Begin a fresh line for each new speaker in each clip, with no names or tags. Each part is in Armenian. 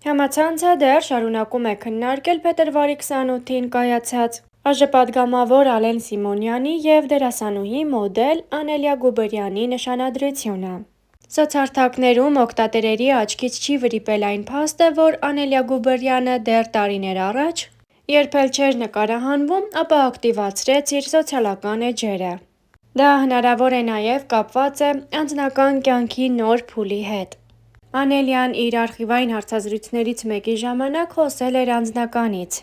Համացանցը դեռ շարունակում է քննարկել փետրվարի 28-ին կայացած արժեպատգամավոր Ալեն Սիմոնյանի և դերասանուհի մոդել Անելիա Գուբերյանի նշանադրությունը։ Սոցհարթակներում օգտատերերի աչքից չի վրիպել այն փաստը, որ Անելիա Գուբերյանը դեռ տարիներ առաջ, երբ էլ չէր նկարահանվում, ապա ակտիվացրեց իր սոցիալական էջերը։ Դա հնարավոր է նաև կապված է անձնական կյանքի նոր փուլի հետ։ Անելիան իր արխիվային հարցազրույցներից մեկի ժամանակ խոսել էր անձնականից,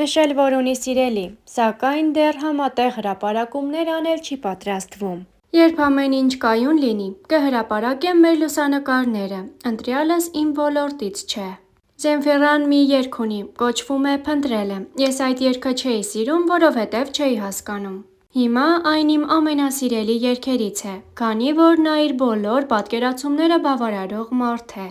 նշել, որ ունի սիրելի, սակայն դեռ համատեղ հրապարակումներ անել չի պատրաստվում։ Երբ ամեն ինչ կայուն լինի, կհրապարակեմ մեր լուսանկարները, ընտրյալս իմ ոլորտից չէ։ Զենֆիրան մի երգ ունի, կոչվում է «Փնտրել եմ»։ Ես այդ երգը չէի սիրում, որովհետև չէի հասկանում։ Հիմա այն իմ ամենասիրելի երգերից է, քանի որ նա իր բոլոր պատկերացումները բավարարող մարդ է։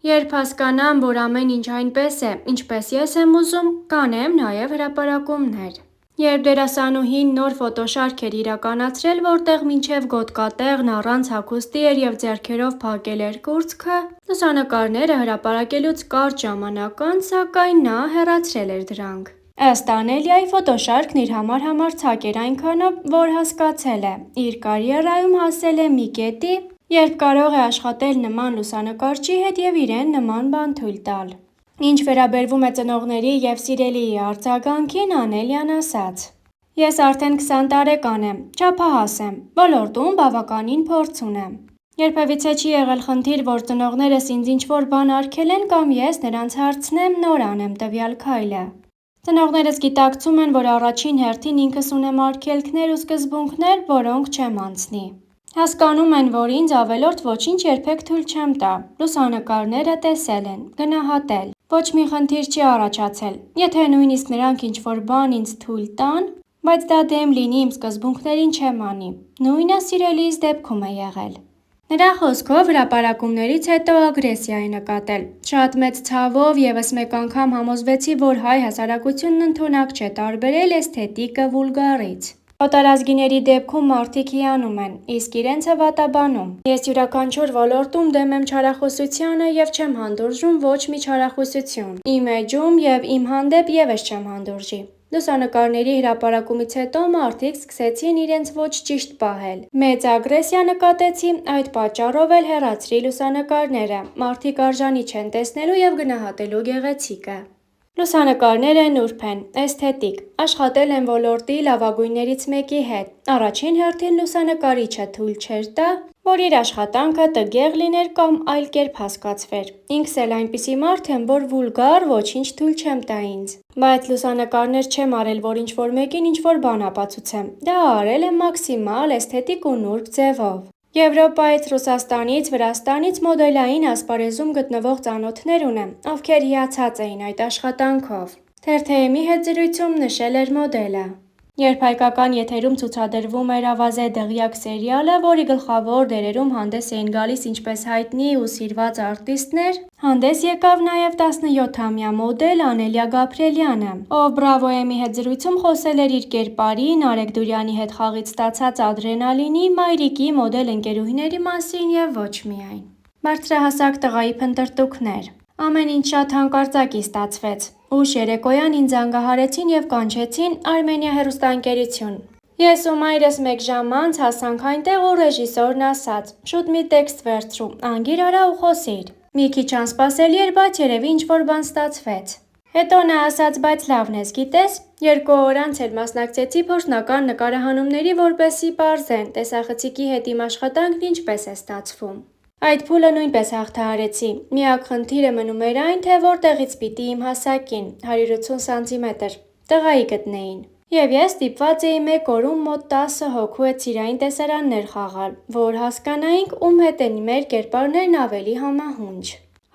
Երբ հասկանամ, որ ամեն ինչ այնպես է, ինչպես ես եմ ուզում, կանեմ նաև հրապարակումներ։ Երբ դերասանուհին նոր ֆոտոշարք էր իրականացրել, որտեղ մինչև գոտկատեղն առանց հագուստի էր և ձեռքերով փակել էր կուրծքը, լուսանկարները հրապարակելուց կարճ ժամանակ անց, սակայն նա հեռացրել էր դրանք։ Ըստ Անելիայի, ֆոտոշարքն իր համար համարձակ էր այնքանով, որ հասկացել է՝ իր կարիերայում հասել է մի կետի, երբ կարող է աշխատել նման լուսանկարչի հետ և իրեն նման բան թույլ տալ։ Ինչ վերաբերվում է ծնողների և սիրելիի արձագանքին, Անելիան ասաց. «Ես արդեն 20 տարեկան եմ, չափահաս եմ, ոլորտում բավականին փորձ ունեմ։ Երբևիցե չի եղել խնդիր, որ ծնողներս ինձ ինչ-որ բան արգելեն կամ ես նրանց հարցնեմ նոր անեմ տվյալ քայլը։ Ծնողներս գիտակցում են, որ առաջին հերթին ինքս ունեմ արգելքներ ու սկզբունքներ, որոնք չեմ անցնի։ Հասկանում են, որ ինձ ավելորդ ոչինչ երբեք թույլ չեմ տա։ Լուսանկարները տեսել են, գնահատել։ Ոչ մի խնդիր չի առաջացել։ Եթե նույնիսկ նրանք ինչ-որ բան ինձ թույլ տան, բայց դա դեմ լինի իմ սկզբունքներին, չեմ անի։ Նույնը սիրելիս դեպքում է եղել»։ Նրա խոսքով հրապարակումներից հետո ագրեսիա է նկատել։ Շատ մեծ ցավով ևս մեկ անգամ համոզվեցի, որ հայ հասարակությունն ընդունակ չէ տարբերել էսթետիկը վուլգարից։ Օտարազգիների դեպքում մարդիկ հիանում են, իսկ իրենցը վատաբանում։ Ես յուրաքանչյուր ոլորտում դեմ եմ չարախոսությանը և չեմ հանդուրժում ոչ մի չարախոսություն։ Իմ էջում և իմ հանդեպ ևս չեմ հանդուրժի։ Լուսանկարների հրապարակումից հետո մարդիկ սկսեցին իրենց ոչ ճիշտ պահել։ Մեծ ագրեսիա նկատեցի, այդ պատճառով էլ հեռացրի լուսանկարները։ Մարդիկ արժանի չեն տեսնելու և գնահատելու գեղեցիկը։ Լուսանկարները նուրբ են, էսթետիկ։ Աշխատել եմ ոլորտի լավագույններից մեկի հետ։ Առաջին հերթին լուսանկարիչը թույլ չէր տա, որ իր աշխատանքը տգեղ լիներ կամ այլ կերպ հասկացվեր։ Ինքս էլ այնպիսի մարդ եմ, որ վուլգար ոչինչ թույլ չեմ տա ինձ։ Բայց լուսանկարներ չեմ արել, որ ինչ-որ մեկին ինչ-որ բան ապացուցեմ։ Դա արել եմ մաքսիմալ էսթետիկ ու նուրբ ձևով։ Եվրոպայից, Ռուսաստանից, Վրաստանից մոդելային ասպարեզում գտնվող ծանոթներ ունեմ, ովքեր հիացած էին այդ աշխատանքով։ Թերթ-ի հետ զրույցում նշել էր մոդելը։ Երբ հայկական եթերում ցուցադրվում էր «Ավազե դղյակ» սերիալը, որի գլխավոր դերերում հանդես էին գալիս ինչպես հայտնի ու սիրված արտիստներ, հանդես եկավ նաև 17-ամյա մոդել Անելիա Գաբրիելյանը, ով «Բրավո»-ի հետ զրույցում խոսել էր իր կերպարի, Նարեկ Դուրյանի հետ խաղից ստացած ադրենալինի, մայրիկի մոդել ընկերուհիների մասին և ոչ միայն։ Բարձրահասակ տղայի փնտրտուքներ։ Ամեն ինչ շատ հանկարծակի ստացվեց։ Ուշ երեկոյան ինձ զանգահարեցին և կանչեցին Արմենիա հեռուստաընկերություն։ Ես ու մայրս մեկ ժամ անց հասանք այնտեղ ու ռեժիսորն ասաց՝ շուտ մի տեքստ վերցրու, անգիր արա ու խոսիր։ Մի քիչ անսպասելի էր, բայց երևի ինչ-որ բան ստացվեց։ Հետո նա ասաց՝ բայց լավն ես, գիտես, 2 օր անց էլ մասնակցեցի փորձնական նկարահանումների, որպեսզի պարզեն տեսախցիկի հետ իմ աշխատանքն ինչպես է ստացվում։ Այդ փուլը նույնպես հաղթահարեցի։ Միակ խնդիրը մնում էր այն, թե որտեղից պիտի իմ հասակին՝ 180 սանտիմետր, տղայի գտնեին։ Եվ ես ստիպված էի 1 օրում մոտ 10 հոգու հետ սիրային տեսարաններ խաղալ, որ հասկանայինք ում հետ են մեր կերպարներն ավելի համահունչ։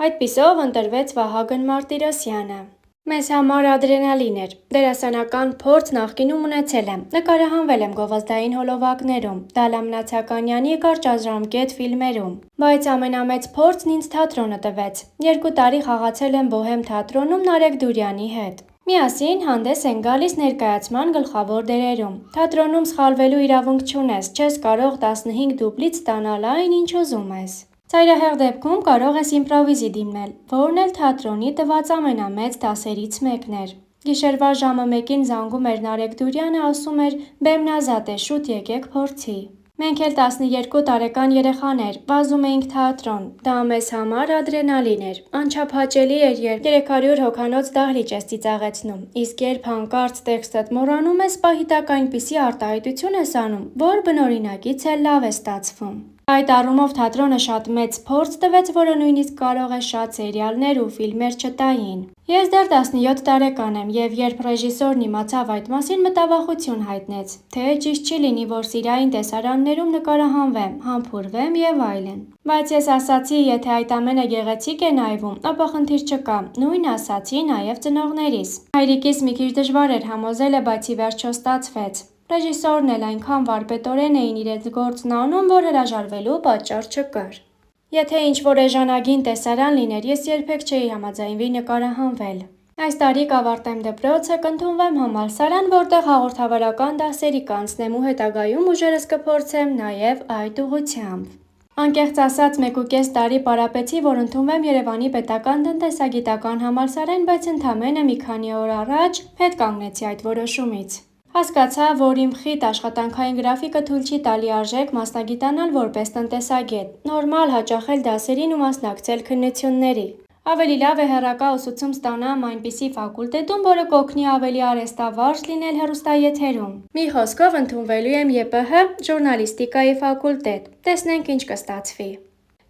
Այդպիսով ընտրվեց Վահագն Մարտիրոսյանը։ Մեզ համար ադրենալին էր։ Դերասանական փորձ նախկինում ունեցել եմ, նկարահանվել եմ գովազդային հոլովակներում, Դալա Մնացականյանի կարճաժամկետ ֆիլմերում։ Բայց ամենամեծ փորձն ինձ թատրոնը տվեց։ 2 տարի խաղացել եմ Բոհեմ թատրոնում Նարեկ Դուրյանի հետ։ Միասին հանդես ենք գալիս ներկայացման գլխավոր դերերում։ Թատրոնում սխալվելու իրավունք չունես, չես կարող 15 դուբլից ստանալ այն, ինչ ուզում ես։ Ծայրահեղ դեպքում կարող ես իմպրովիզի դիմել, որն էլ թատրոնի տված ամենամեծ դասերից մեկն էր։ Գիշերվա ժամը 1-ին զանգում էր Նարեկ Դուրյանը, ասում էր՝ բեմն ազատ է, շուտ եկեք փորձի։ Մենք էլ 12 տարեկան երեխաներ, վազում էինք թատրոն, դա մեզ համար ադրենալին էր, անչափ հաճելի էր, երբ 300 հոգանոց դահլիճ ես ծիծաղեցնում, իսկ երբ հանկարծ տեքստդ մոռանում ես, պահի տակ այնպիսի արտահայտություն ես անում, որ բնօրինակից էլ լավ է ստացվում։ Այդ առումով թատրոնը շատ մեծ փորձ տվեց, որը նույնիսկ կարող է շատ սերիալներ ու ֆիլմեր չտային։ Ես դեռ 17 տարեկան եմ, և երբ ռեժիսորն իմացավ այդ մասին, մտավախություն հայտնեց, թե ճիշտ չի լինի, որ սիրային տեսարաններում նկարահանվեմ, համբուրվեմ և այլն։ Բայց ես ասացի, եթե այդ ամենը գեղեցիկ է նայվում, ապա խնդիր չկա, նույնը ասացի նաև ծնողներիս։ Հայրիկիս մի քիչ դժվար էր համոզելը, բայց ի վերջո ստացվեց։ Ռեժիսորն էլ այնքան վարպետորեն էին իրենց գործն անում, որ հրաժարվելու պատճառ չկար։ Եթե ինչ-որ էժանագին տեսարան լիներ, ես երբեք չէի համաձայնվի նկարահանվել։ Այս տարի կավարտեմ դպրոցը, կընդունվեմ համալսարան, որտեղ հաղորդավարական դասերի կանցնեմ ու հետագայում ուժերս կփորձեմ նաև այդ ուղղությամբ։ Անկեղծ ասած, 1.5 տարի պարապեցի, որ ընդունվեմ Երևանի պետական տնտեսագիտական համալսարան, բայց ընդամենը մի քանի օր առաջ հետ կանգնեցի այդ որոշումից։ Հասկացա, որ իմ խիտ աշխատանքային գրաֆիկը թույլ չի տալի արժեք մասնագիտանալ որպես տնտեսագետ, նորմալ հաճախել դասերին ու մասնակցել քննությունների։ Ավելի լավ է հեռակա ուսուցում ստանամ այնպիսի ֆակուլտետում, որը կօգնի ավելի արհեստավարժ լինել հեռուստաեթերում։ Մի խոսքով ընդունվելու եմ ԵՊՀ ժուռնալիստիկայի ֆակուլտետ։ Տեսնենք ինչ կստացվի։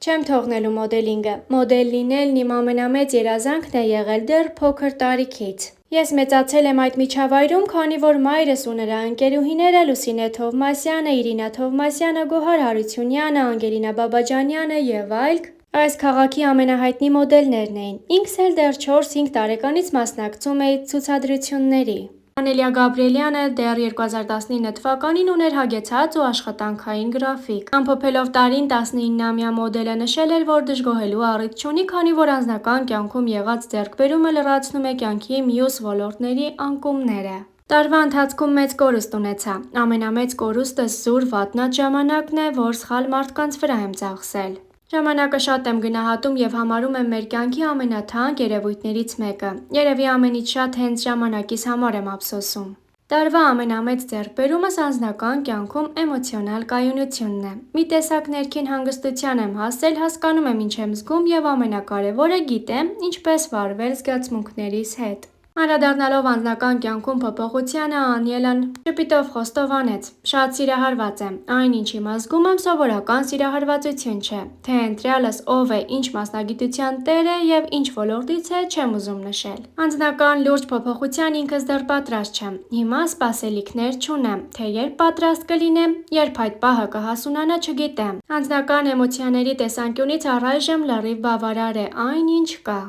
Չեմ թողնելու մոդելինգը։ Մոդել լինելն իմ ամենամեծ երազանքն է եղել դեռ փոքր տարիքից։ Ես մեծացել եմ այդ միջավայրում, քանի որ մայրս ու նրա ընկերուհիները Լուսինե Թովմասյանը, Իրինա Թովմասյանը, Գոհար Հարությունյանը, Անգելինա Բաբաջանյանը և այլք այս քաղաքի ամենահայտնի մոդելներն էին։ Ինքս էլ դեռ 4-5 տարեկանից մասնակցում էի ցուցադրությունների։ Անելիա Գաբրիելյանը դեռ 2019 թվականին ուներ հագեցած ու աշխատանքային գրաֆիկ։ Ամփոփելով տարին, 19-ամյա մոդելը նշել էր, որ դժգոհելու առիթ չունի, քանի որ անձնական կյանքում եղած ձեռքբերումը լրացնում է կյանքի մյուս ոլորտների անկումները։ Տարվա ընթացքում մեծ կորուստ ունեցա։ Ամենամեծ կորուստս զուր վատնած ժամանակն է, որ սխալ մարդկանց վրա եմ ծախսել։ Ժամանակը շատ եմ գնահատում և համարում եմ մեր կյանքի ամենաթանկ երևույթներից մեկը։ Երևի ամենից շատ հենց ժամանակիս համար եմ ափսոսում։ Տարվա ամենամեծ ձեռքբերումս անձնական կյանքում էմոցիոնալ կայունությունն է։ Մի տեսակ ներքին հանգստության եմ հասել, հասկանում եմ ինչ եմ զգում և ամենակարևորը գիտեմ ինչպես վարվել զգացմունքներիս հետ։ Անդրադառնալով անձնական կյանքում փոփոխությանը, Անիելան ժպիտով խոստովանեց. «Շատ սիրահարված եմ։ Այն, ինչ հիմա զգում եմ, սովորական սիրահարվածություն չէ։ Թե ընտրյալս ով է, ինչ մասնագիտության տեր է և ինչ ոլորտից է, չեմ ուզում նշել։ Անձնական լուրջ փոփոխության ինքս դեռ պատրաստ չեմ։ Հիմա սպասելիքներ չունեմ, թե երբ պատրաստ կլինեմ, երբ այդ պահը կհասունանա, չգիտեմ։ Անձնական էմոցիաների տեսանկյունից առայժմ լրիվ բավարար է այն, ինչ կա»։